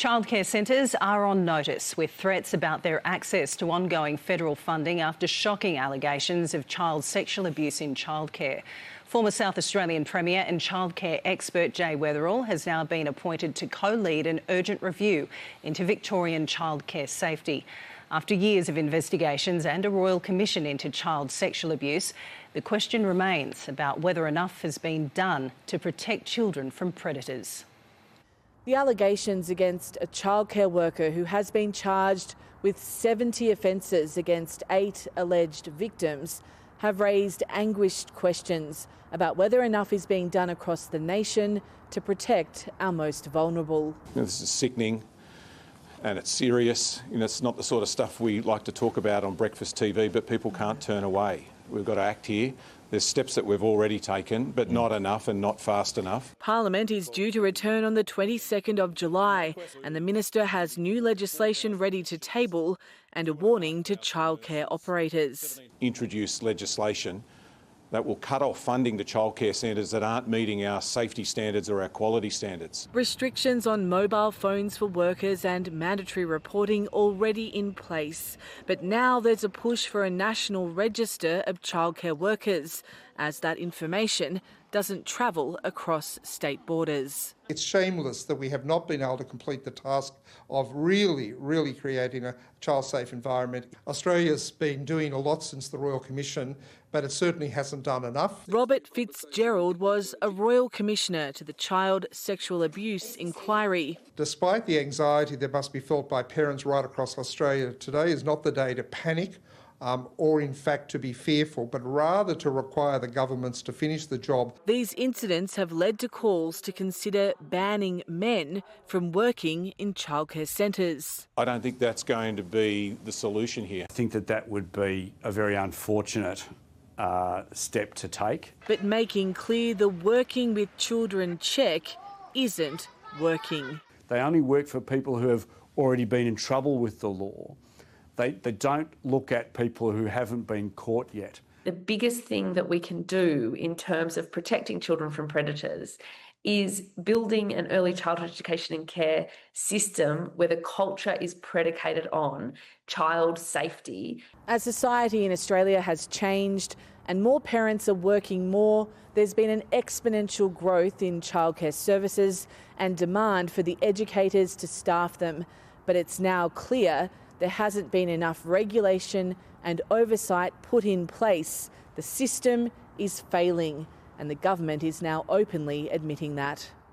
Childcare centres are on notice with threats about their access to ongoing federal funding after shocking allegations of child sexual abuse in childcare. Former South Australian Premier and childcare expert Jay Weatherall has now been appointed to co-lead an urgent review into Victorian childcare safety. After years of investigations and a royal commission into child sexual abuse, the question remains about whether enough has been done to protect children from predators. The allegations against a childcare worker who has been charged with 70 offences against 8 alleged victims have raised anguished questions about whether enough is being done across the nation to protect our most vulnerable. This is sickening and it's serious. It's not the sort of stuff we like to talk about on breakfast TV, but people can't turn away. We've got to act here. There's steps that we've already taken, but not enough and not fast enough. Parliament is due to return on the 22nd of July, and the Minister has new legislation ready to table and a warning to childcare operators. Introduce legislation that will cut off funding to childcare centres that aren't meeting our safety standards or our quality standards. Restrictions on mobile phones for workers and mandatory reporting already in place. But now there's a push for a national register of childcare workers, as that information doesn't travel across state borders. It's shameless that we have not been able to complete the task of really creating a child-safe environment. Australia's been doing a lot since the Royal Commission, but it certainly hasn't done enough. Robert Fitzgerald was a Royal Commissioner to the Child Sexual Abuse Inquiry. Despite the anxiety that must be felt by parents right across Australia, today is not the day to panic or in fact to be fearful, but rather to require the governments to finish the job. These incidents have led to calls to consider banning men from working in childcare centres. I don't think that's going to be the solution here. I think that would be a very unfortunate step to take. But making clear the working with children check isn't working. They only work for people who have already been in trouble with the law. They don't look at people who haven't been caught yet. The biggest thing that we can do in terms of protecting children from predators is building an early childhood education and care system where the culture is predicated on child safety. As society in Australia has changed and more parents are working more, there's been an exponential growth in childcare services and demand for the educators to staff them. But it's now clear there hasn't been enough regulation and oversight put in place. The system is failing, and the government is now openly admitting that.